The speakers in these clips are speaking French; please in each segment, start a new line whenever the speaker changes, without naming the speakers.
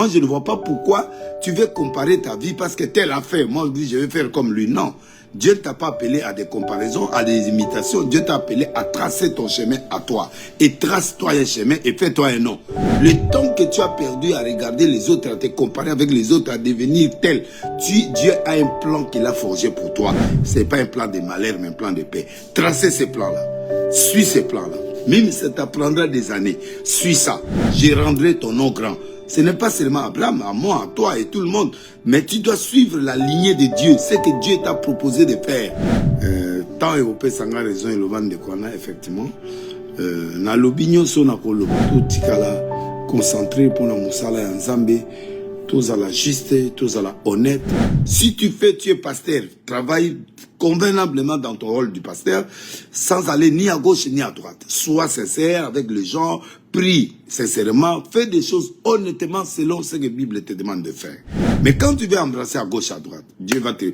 Moi, je ne vois pas pourquoi tu veux comparer ta vie parce que tel a fait. Moi, je dis, je vais faire comme lui. Non. Dieu ne t'a pas appelé à des comparaisons, à des imitations. Dieu t'a appelé à tracer ton chemin à toi. Et trace-toi un chemin et fais-toi un nom. Le temps que tu as perdu à regarder les autres, à te comparer avec les autres, à devenir tel, Dieu a un plan qu'il a forgé pour toi. Ce n'est pas un plan de malheur, mais un plan de paix. Tracez ces plans-là. Suis ces plans-là. Même si ça t'apprendra des années, suis ça. Je rendrai ton nom grand. Ce n'est pas seulement Abraham, à moi, à toi et tout le monde. Mais tu dois suivre la lignée de Dieu. Ce que Dieu t'a proposé de faire. Tant européen sanga raison et le vent de Kwana, effectivement. Na l'opinion son na kolo tout tikala concentré pour la musala en Zambie. Tous à la juste, tous à la honnête. Si tu es pasteur, travaille convenablement dans ton rôle du pasteur, sans aller ni à gauche ni à droite. Sois sincère avec les gens, prie sincèrement, fais des choses honnêtement selon ce que la Bible te demande de faire. Mais quand tu veux embrasser à gauche, à droite, Dieu va te...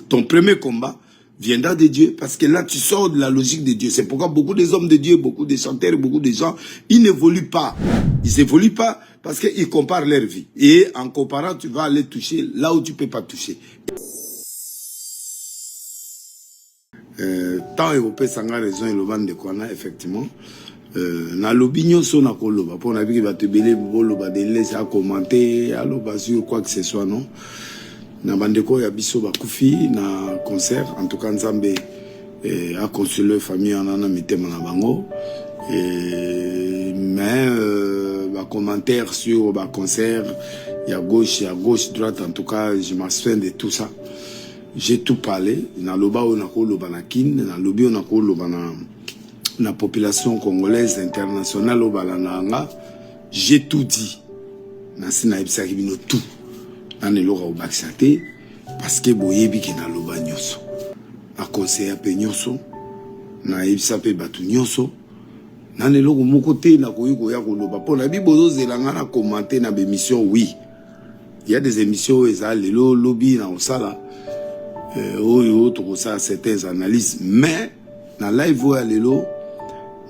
Ton premier combat viendra de Dieu, parce que là, tu sors de la logique de Dieu. C'est pourquoi beaucoup des hommes de Dieu, beaucoup des chanteurs, beaucoup de gens, ils n'évoluent pas. Ils n'évoluent pas parce qu'ils comparent leur vie. Et en comparant, tu vas aller toucher là où tu ne peux pas toucher. Tant européen sanga raison et le vent de Kwana, effectivement. Na l'opinion son na koloba pour na biki ba te belé boloba de laisser à commenter aloba sur quoi que ce soit, non. Na bandeko ya biso ba kufi na concert, en tout cas Nzambe a consolé famille en ana mitema na bango. Mais ba commentaire sur ba concert ya gauche droite, en tout cas je m'abstiens de tout ça. J'ai tout parlé na loba on a koloba na kin na lobi on a koloba na population congolaise internationale au balananga. J'ai tout dit na sina ibsaki bino tout. Nane loka au baksate parce que boyebi ki na loba nyonso na conseiller pe nyonso na ibsa pe batu nyonso nane loko moko te na koyiko ya koloba pona bi bozo zelanga na commenter na émission. Oui, il y a des émissions eza lelo lobby na osala oyo to ça certaines analyses, mais na live ya lelo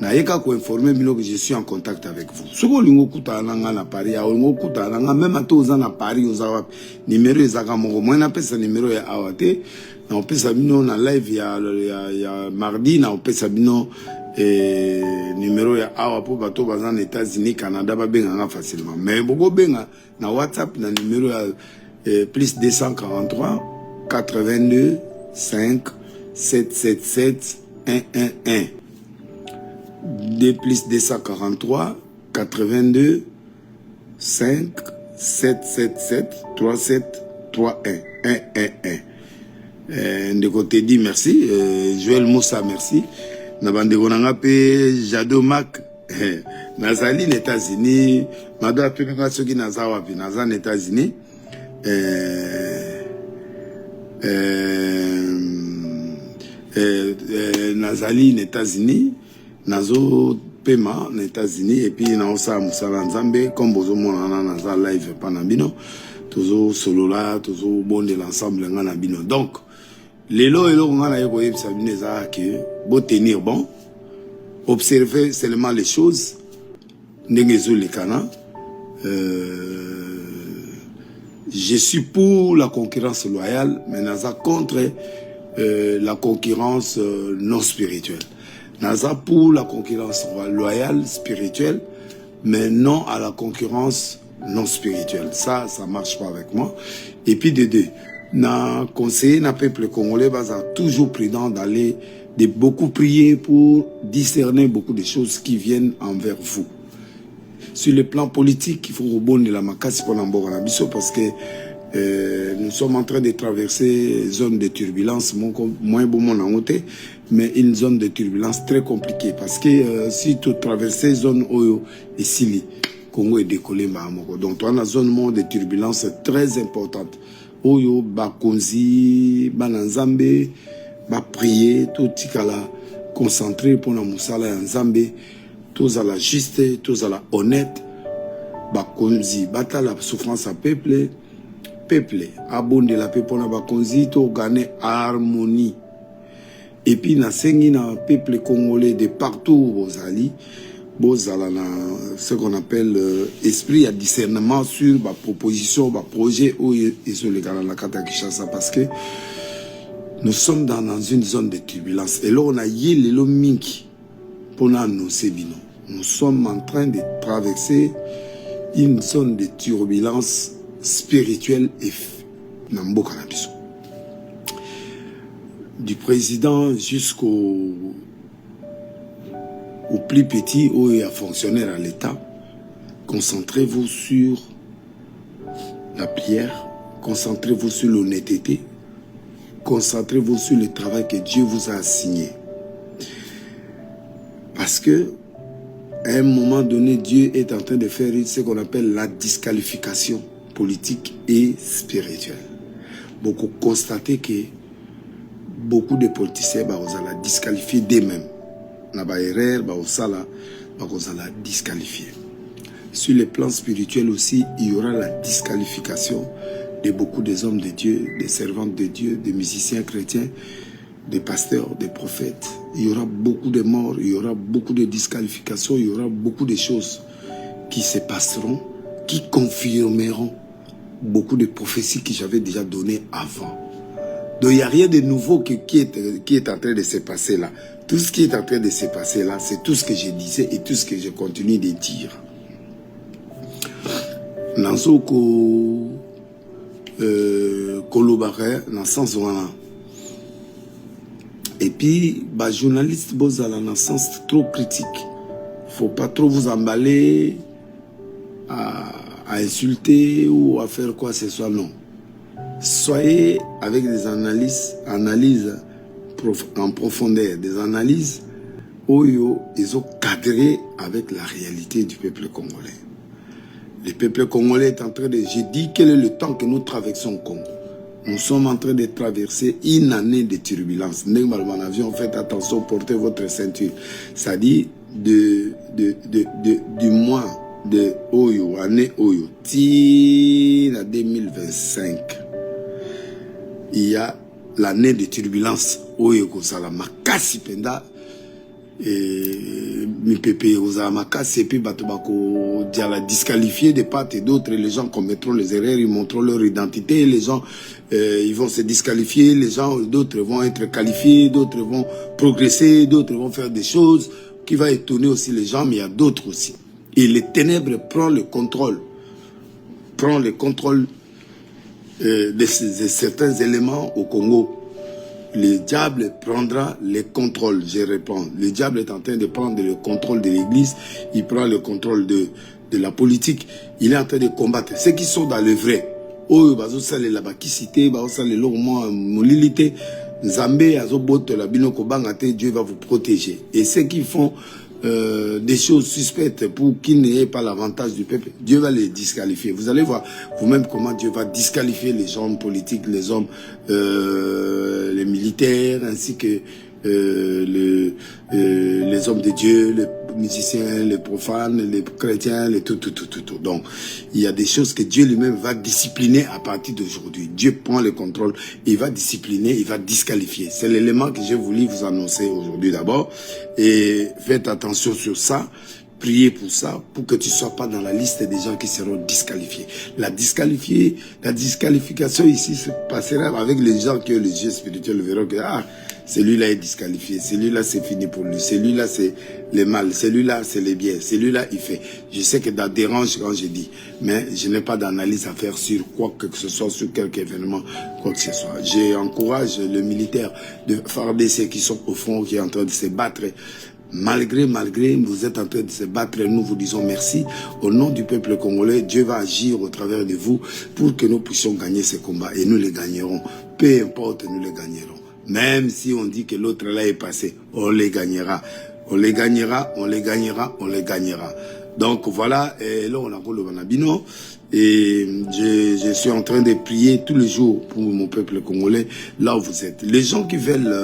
na yeka ko informer bino que je suis en contact avec vous. Soko lingo kuta nanga na Paris, ya lingo kuta nanga même atoza na Paris oza numéro ezaka moko moi na pesa numéro ya awate na pesa bino na live ya mardi na pesa bino numéro ya awa po bato baza na États-Unis, Canada ba benga nga facilement, mais boko benga na WhatsApp na numéro ya plus 243 82 5 777 111 D plus 243 82 5 777 37 31 111. De côté dit merci. Joël Moussa merci. Nabande Gonanga pe Jado Mac Nazali aux États-Unis. Mada Pemeka Soki Nazawa pi Nazan États-Unis. Nazali aux États-Unis. Nazo pema aux États-Unis et puis naosa musala nzambe comme bozo mona naza live panambino tozo solo là tozo bonde l'ensemble ngana bino. Donc lelo elo ngana yeko yebisa bino za que bo tenir bon, observer seulement les choses ndengezo le kana. Je suis pour la concurrence loyale, mais naza contre la concurrence non spirituelle. Naza pour la concurrence loyale, spirituelle, mais non à la concurrence non spirituelle. Ça marche pas avec moi. Et puis de deux, na conseiller na peuple congolais baza toujours prudent d'aller de beaucoup prier pour discerner beaucoup de choses qui viennent envers vous. Sur le plan politique, il faut rebondir la makasi pour l'ambora parce que nous sommes en train de traverser une zone de turbulence, moins bon mon mais une zone de turbulence très compliquée parce que si tu traverses une zone Oyo et Sili, Congo est décollé donc on a une zone de turbulence très importante. Oyo bakonzi, bananzambe, ba prier, tout tikala concentré pour la musala nzambe, tous à la juste, tous à la honnête, bakonzi, bata la souffrance à peuple. Abonde la peuple na bakonzi to gagner harmonie. Et puis na sengi na peuple congolais de partout aux ali ce qu'on appelle esprit à discernement sur ma proposition, ma projet et sur le Ghana parce que nous sommes dans une zone de turbulence. Et là, on a les minki pour nous annoncer. Nous sommes en train de traverser une zone de turbulence spirituelle et du président jusqu'au plus petit ou à fonctionnaire à l'État. Concentrez-vous sur la prière, concentrez-vous sur l'honnêteté, concentrez-vous sur le travail que Dieu vous a assigné. Parce que à un moment donné, Dieu est en train de faire ce qu'on appelle la disqualification politique et spirituelle. Beaucoup constaté que beaucoup de politiciens ont la disqualifier d'eux-mêmes. Na ba erreur, la disqualifier. Sur le plan spirituel aussi, il y aura la disqualification de beaucoup des hommes de Dieu, des servantes de Dieu, des musiciens chrétiens, des pasteurs, des prophètes. Il y aura beaucoup de morts, il y aura beaucoup de disqualifications, il y aura beaucoup de choses qui se passeront, qui confirmeront beaucoup de prophéties que j'avais déjà données avant. Donc il n'y a rien de nouveau qui est en train de se passer là. Tout ce qui est en train de se passer là, c'est tout ce que je disais et tout ce que je continue de dire. Nansoko Kolobare, dans le sens où et puis, bah, journaliste, vous avez un sens trop critique. Faut pas trop vous emballer à insulter ou à faire quoi que ce soit, non. Soyez avec des analyses en profondeur, des analyses où ils ont cadré avec la réalité du peuple congolais. Le peuple congolais est en train de... Je dis quel est le temps que nous traversons au Congo. Nous sommes en train de traverser une année de turbulence. Faites attention, portez votre ceinture. C'est-à-dire du mois de Oyo, année Oyo, à 2025. Il y a l'année de turbulence. Oyo, Kosala, Makasi Penda. Mi pépé aux amakasi et puis batobako diala disqualifié de part et d'autres. Les gens commettront les erreurs, ils montreront leur identité, les gens ils vont se disqualifier, les gens d'autres vont être qualifiés, d'autres vont progresser, d'autres vont faire des choses qui va étonner aussi les gens, mais il y a d'autres aussi. Et les ténèbres prend le contrôle de certains éléments au Congo. Le diable prendra le contrôle, je réponds. Le diable est en train de prendre le contrôle de l'église, il prend le contrôle de la politique, il est en train de combattre ceux qui sont dans le vrai. Oh, bazo sale la bakisité, bazo sale l'ormo molilité, Nzambe azobote la binoko bangate, Dieu va vous protéger. Et ceux qui font des choses suspectes pour qu'ils n'aient pas l'avantage du peuple, Dieu va les disqualifier. Vous allez voir vous-même comment Dieu va disqualifier les hommes politiques, les hommes, les militaires, ainsi que les hommes de Dieu, les musiciens, les profanes, les chrétiens, les tout. Donc, il y a des choses que Dieu lui-même va discipliner à partir d'aujourd'hui. Dieu prend le contrôle, il va discipliner, il va disqualifier. C'est l'élément que j'ai voulu vous annoncer aujourd'hui d'abord. Et faites attention sur ça. Priez pour ça, pour que tu ne sois pas dans la liste des gens qui seront disqualifiés. La disqualification ici se passera avec les gens qui ont les yeux spirituels, verront que celui-là est disqualifié, celui-là c'est fini pour lui, celui-là c'est le mal, celui-là c'est le bien, celui-là il fait. Je sais que ça dérange quand je dis, mais je n'ai pas d'analyse à faire sur quoi que ce soit, sur quelque événement, quoi que ce soit. J'encourage le militaire de farder ceux qui sont au fond, qui sont en train de se battre. Malgré, vous êtes en train de se battre, nous vous disons merci. Au nom du peuple congolais, Dieu va agir au travers de vous pour que nous puissions gagner ce combat. Et nous les gagnerons. Peu importe, nous les gagnerons. Même si on dit que l'autre là est passé, on les gagnera. On les gagnera. Donc voilà, et là on a le Banabino. Et je suis en train de prier tous les jours pour mon peuple congolais, là où vous êtes. Les gens qui veulent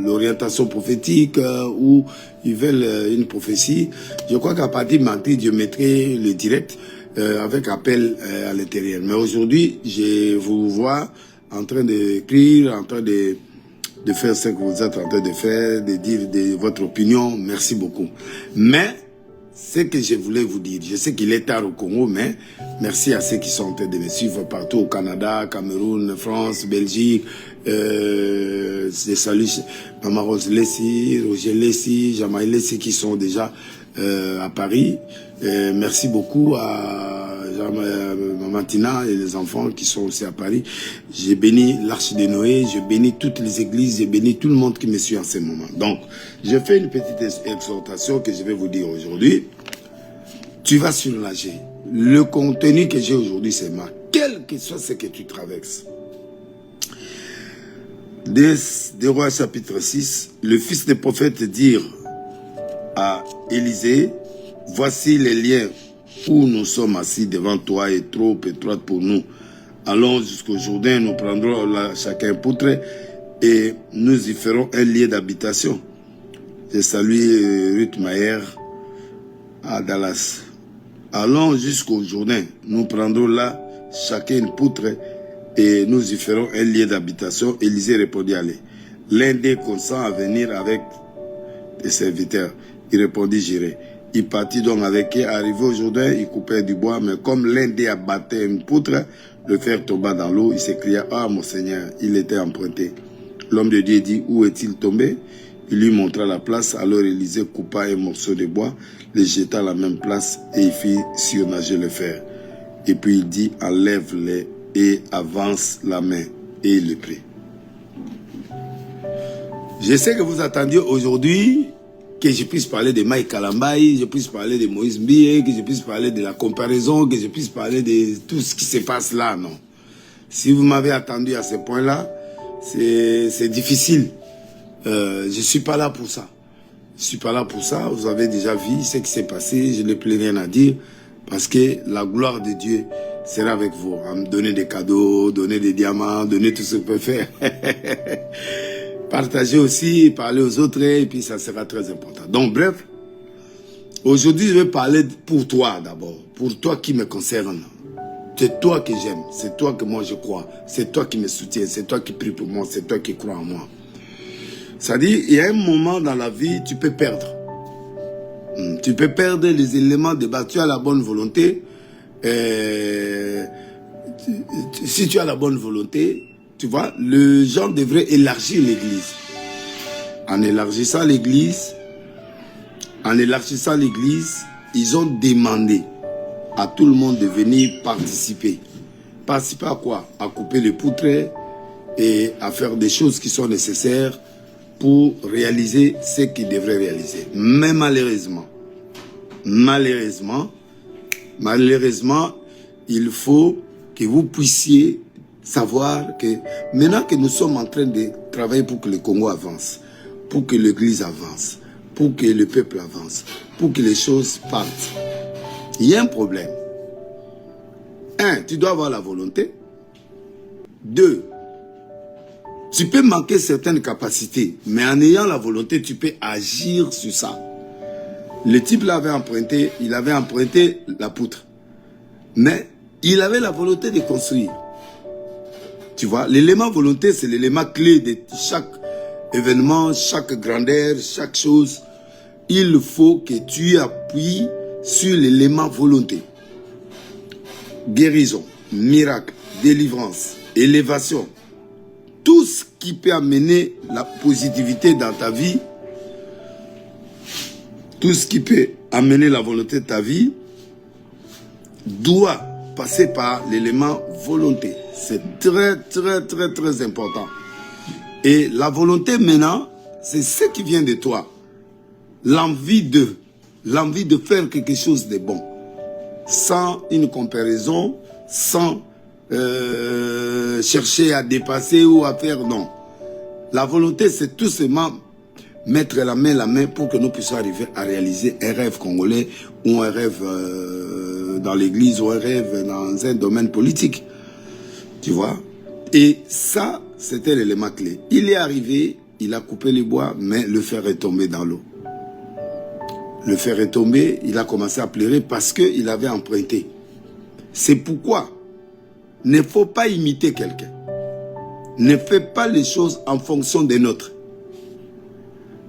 l'orientation prophétique ou ils veulent une prophétie, je crois qu'à partir de mardi, je mettrai le direct avec appel à l'intérieur. Mais aujourd'hui, je vous vois en train d'écrire, en train de faire ce que vous êtes en train de faire, de dire votre opinion. Merci beaucoup. Mais ce que je voulais vous dire. Je sais qu'il est tard au Congo, mais merci à ceux qui sont en train de me suivre partout au Canada, Cameroun, France, Belgique. Je salue Maman Rose Lessi, Roger Lessi, Jamaï Lessi qui sont déjà à Paris. Merci beaucoup à Maman Tina et les enfants qui sont aussi à Paris. J'ai béni l'Arche de Noé, je bénis toutes les églises, j'ai béni tout le monde qui me suit en ce moment. Donc, je fais une petite exhortation que je vais vous dire aujourd'hui. Tu vas surnager. Le contenu que j'ai aujourd'hui, c'est moi. Quel que soit ce que tu traverses. Des Rois chapitre 6, le fils des prophètes dit à Élisée, voici les liens où nous sommes assis devant toi est trop étroite pour nous. Allons jusqu'au Jourdain, nous prendrons là chacun poutre et nous y ferons un lieu d'habitation. Je salue Ruth Maher à Dallas. Allons jusqu'au Jourdain, nous prendrons là chacun une poutre et nous y ferons un lieu d'habitation. Élisée répondit, allez. L'un des consent à venir avec des serviteurs. Il répondit, j'irai. Il partit donc avec eux. Arrivé au Jourdain, il coupait du bois, mais comme l'un des abattait une poutre, le fer tomba dans l'eau. Il s'écria, ah mon Seigneur, il était emprunté. L'homme de Dieu dit, où est-il tombé? Il lui montra la place. Alors Élisée coupa un morceau de bois, le jeta à la même place et il fit surnager le fer. Et puis il dit, enlève-les et avance la main. Et il le prit. Je sais que vous attendiez aujourd'hui que je puisse parler de Mike Kalambaï, je puisse parler de Moïse Mbie, que je puisse parler de la comparaison, que je puisse parler de tout ce qui se passe là, non. Si vous m'avez attendu à ce point-là, c'est difficile. Je ne suis pas là pour ça. Je ne suis pas là pour ça. Vous avez déjà vu ce qui s'est passé, je n'ai plus rien à dire, parce que la gloire de Dieu sera avec vous. À me donner des cadeaux, donner des diamants, donner tout ce que vous pouvez faire. Partager aussi, parler aux autres, et puis ça sera très important. Donc bref, aujourd'hui je vais parler pour toi d'abord, pour toi qui me concerne. C'est toi que j'aime, c'est toi que moi je crois, c'est toi qui me soutiens, c'est toi qui prie pour moi, c'est toi qui crois en moi. C'est-à-dire, il y a un moment dans la vie, tu peux perdre. Tu peux perdre les éléments de base. Tu as la bonne volonté. Si tu as la bonne volonté, tu vois, les gens devraient élargir l'église. En élargissant l'église, ils ont demandé à tout le monde de venir participer. Participer à quoi? À couper les poutres et à faire des choses qui sont nécessaires pour réaliser ce qu'ils devraient réaliser. Mais malheureusement, il faut que vous puissiez savoir que maintenant que nous sommes en train de travailler pour que le Congo avance, pour que l'église avance, pour que le peuple avance, pour que les choses partent, il y a un problème. 1, tu dois avoir la volonté. 2, tu peux manquer certaines capacités, mais en ayant la volonté, tu peux agir sur ça. Le type l'avait emprunté, il avait emprunté la poutre. Mais il avait la volonté de construire. Tu vois, l'élément volonté, c'est l'élément clé de chaque événement, chaque grandeur, chaque chose. Il faut que tu appuies sur l'élément volonté. Guérison, miracle, délivrance, élévation. Tout ce qui peut amener la positivité dans ta vie, tout ce qui peut amener la volonté de ta vie, doit passer par l'élément volonté. C'est très, très, très, très important. Et la volonté maintenant, c'est ce qui vient de toi. L'envie de faire quelque chose de bon. Sans une comparaison, sans chercher à dépasser ou à faire, non. La volonté, c'est tout simplement mettre la main pour que nous puissions arriver à réaliser un rêve congolais ou un rêve dans l'église ou un rêve dans un domaine politique. Tu vois? Et ça, c'était l'élément clé. Il est arrivé, il a coupé les bois, mais le fer est tombé dans l'eau. Le fer est tombé, il a commencé à pleurer parce qu'il avait emprunté. C'est pourquoi ne faut pas imiter quelqu'un. Ne fais pas les choses en fonction des nôtres.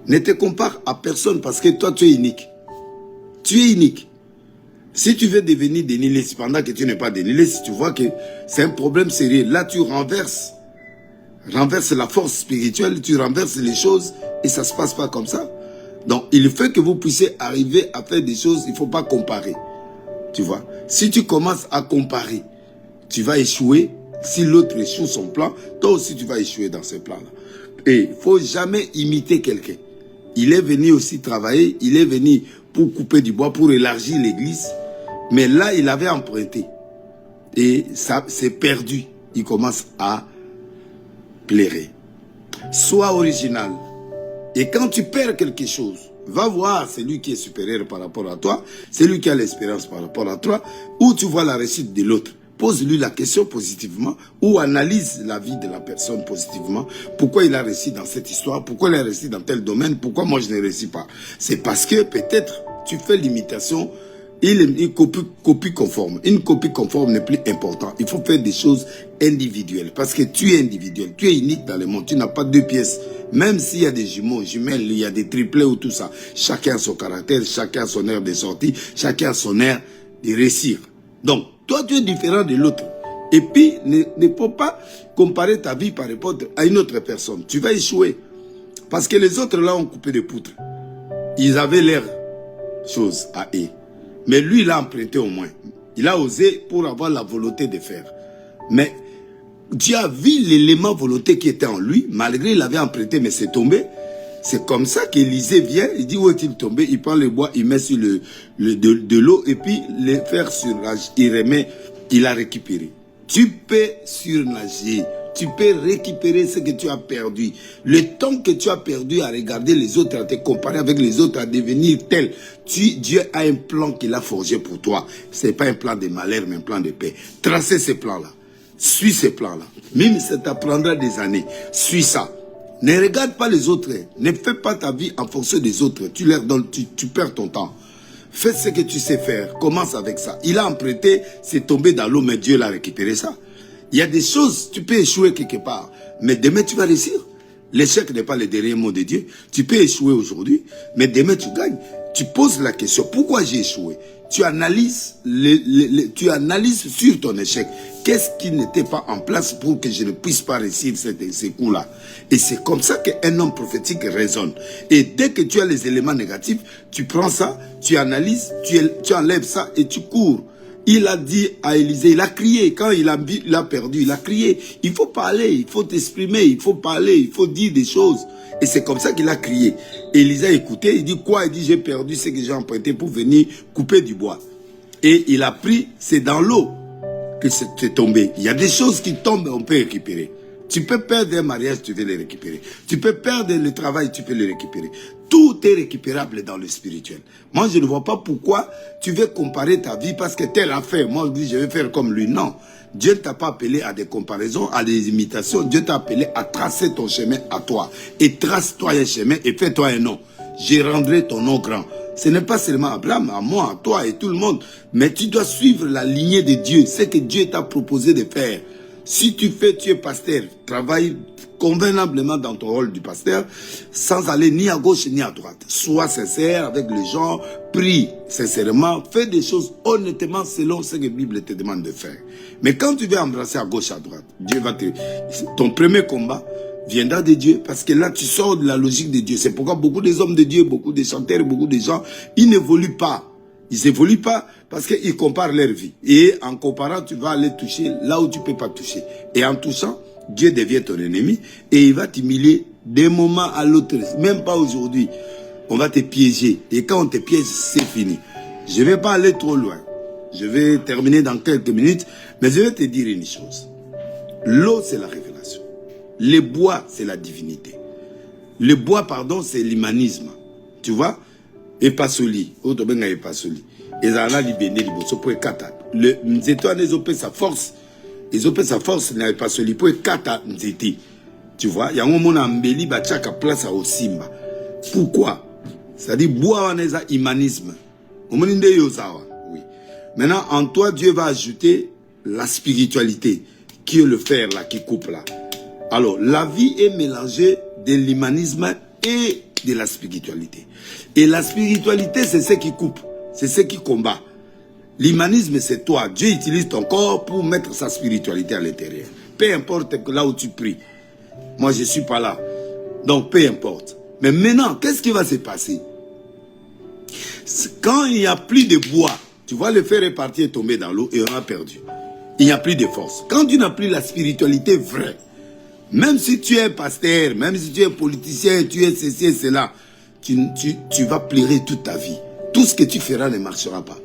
Ne te compare à personne parce que toi, tu es unique. Tu es unique. Si tu veux devenir déniliste pendant que tu n'es pas déniliste, tu vois que c'est un problème sérieux. Là, tu renverses la force spirituelle, tu renverses les choses et ça ne se passe pas comme ça. Donc, il faut que vous puissiez arriver à faire des choses, il ne faut pas comparer. Tu vois, si tu commences à comparer, tu vas échouer. Si l'autre échoue son plan, toi aussi tu vas échouer dans ce plan-là. Et il ne faut jamais imiter quelqu'un. Il est venu aussi travailler, il est venu pour couper du bois, pour élargir l'église. Mais là, il avait emprunté. Et ça, c'est perdu. Il commence à plairer. Sois original. Et quand tu perds quelque chose, va voir celui qui est supérieur par rapport à toi, celui qui a l'expérience par rapport à toi, ou tu vois la réussite de l'autre. Pose-lui la question positivement ou analyse la vie de la personne positivement. Pourquoi il a réussi dans cette histoire? Pourquoi il a réussi dans tel domaine? Pourquoi moi je ne réussis pas? C'est parce que peut-être tu fais l'imitation, une copie conforme. Une copie conforme n'est plus important. Il faut faire des choses individuelles parce que tu es individuel. Tu es unique dans le monde. Tu n'as pas deux pièces. Même s'il y a des jumeaux, jumelles, il y a des triplés ou tout ça. Chacun a son caractère, chacun a son air de sortie, chacun a son air de réussir. Donc, toi, tu es différent de l'autre. Et puis, ne faut pas comparer ta vie par rapport à une autre personne. Tu vas échouer. Parce que les autres, là, ont coupé des poutres. Ils avaient l'air chose à eux. Mais lui, il a emprunté au moins. Il a osé pour avoir la volonté de faire. Mais Dieu a vu l'élément volonté qui était en lui. Malgré il avait emprunté, mais c'est tombé. C'est comme ça qu'Élisée vient, il dit où est-il tombé? Il prend le bois, il met sur de l'eau et puis les fer surnage, il remet, il a récupéré. Tu peux surnager, tu peux récupérer ce que tu as perdu. Le temps que tu as perdu à regarder les autres, à te comparer avec les autres, à devenir tel, Dieu a un plan qu'il a forgé pour toi. Ce n'est pas un plan de malheur, mais un plan de paix. Tracez ce plan-là, suis ce plan-là. Même si ça t'apprendra des années, suis ça. Ne regarde pas les autres. Ne fais pas ta vie en fonction des autres. Tu leur donnes, tu perds ton temps. Fais ce que tu sais faire. Commence avec ça. Il a emprunté, c'est tombé dans l'eau, mais Dieu l'a récupéré ça. Il y a des choses, tu peux échouer quelque part. Mais demain, tu vas réussir. L'échec n'est pas le dernier mot de Dieu. Tu peux échouer aujourd'hui, mais demain, tu gagnes. Tu poses la question, pourquoi j'ai échoué? Tu analyses, tu analyses sur ton échec. Qu'est-ce qui n'était pas en place pour que je ne puisse pas réussir ces coups-là? Et c'est comme ça qu'un homme prophétique raisonne. Et dès que tu as les éléments négatifs, tu prends ça, tu analyses, tu enlèves ça et tu cours. Il a dit à Élisée, il a crié, quand il a perdu, il a crié. Il faut parler, il faut t'exprimer, il faut parler, il faut dire des choses. Et c'est comme ça qu'il a crié. Élisée a écouté, il dit quoi? Il dit, j'ai perdu ce que j'ai emprunté pour venir couper du bois. Et il a pris, c'est dans l'eau que c'est tombé. Il y a des choses qui tombent, on peut récupérer. Tu peux perdre un mariage, tu peux le récupérer. Tu peux perdre le travail, tu peux le récupérer. Tout est récupérable dans le spirituel. Moi, je ne vois pas pourquoi tu veux comparer ta vie parce que tel a fait. Moi, je dis, je vais faire comme lui. Non. Dieu ne t'a pas appelé à des comparaisons, à des imitations. Dieu t'a appelé à tracer ton chemin à toi. Et trace-toi un chemin et fais-toi un nom. Je rendrai ton nom grand. Ce n'est pas seulement Abraham, à moi, à toi et tout le monde. Mais tu dois suivre la lignée de Dieu. Ce que Dieu t'a proposé de faire. Si tu es pasteur, travaille convenablement dans ton rôle du pasteur, sans aller ni à gauche ni à droite. Sois sincère avec les gens, prie sincèrement, fais des choses honnêtement selon ce que la Bible te demande de faire. Mais quand tu veux embrasser à gauche, à droite, Dieu va te... Ton premier combat viendra de Dieu, parce que là, tu sors de la logique de Dieu. C'est pourquoi beaucoup des hommes de Dieu, beaucoup des chanteurs, beaucoup de gens, ils n'évoluent pas. Ils n'évoluent pas parce qu'ils comparent leur vie. Et en comparant, tu vas aller toucher là où tu ne peux pas toucher. Et en touchant, Dieu devient ton ennemi et il va t'humilier d'un moment à l'autre. Même pas aujourd'hui. On va te piéger. Et quand on te piège, c'est fini. Je ne vais pas aller trop loin. Je vais terminer dans quelques minutes. Mais je vais te dire une chose. L'eau, c'est la révélation. Le bois, c'est la divinité. Le bois, pardon, c'est l'humanisme. Tu vois? Et pas soli. Autre benga et pas soli. Et ça a libéré les bosses pour kata. Le nzeto a ezopé sa force. Ezopé sa force n'a pas soli pour kata nzeti. Tu vois? Il y a un moment où mbeli ba chaka place à Osimba. Pourquoi? C'est-à-dire bois en eza humanisme. Omoninde yosawa. Oui. Maintenant en toi Dieu va ajouter la spiritualité qui est le fer là qui coupe là. Alors la vie est mélangée de l'humanisme et de la spiritualité. Et la spiritualité, c'est ce qui coupe. c'est ce qui combat. L'humanisme, c'est toi. Dieu utilise ton corps pour mettre sa spiritualité à l'intérieur. Peu importe là où tu pries. Moi, je ne suis pas là. Donc, peu importe. Mais maintenant, qu'est-ce qui va se passer? Quand il n'y a plus de bois, tu vois le fer est parti et tomber dans l'eau et on a perdu. Il n'y a plus de force. Quand tu n'as plus la spiritualité vraie, même si tu es pasteur, même si tu es politicien, tu es ceci et cela, tu vas pleurer toute ta vie. Tout ce que tu feras ne marchera pas.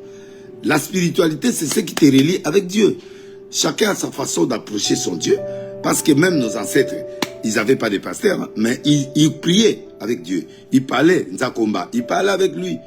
La spiritualité, c'est ce qui te relie avec Dieu. Chacun a sa façon d'approcher son Dieu. Parce que même nos ancêtres, ils n'avaient pas de pasteur, mais ils priaient avec Dieu. Ils parlaient, Nzakomba, ils parlaient avec lui.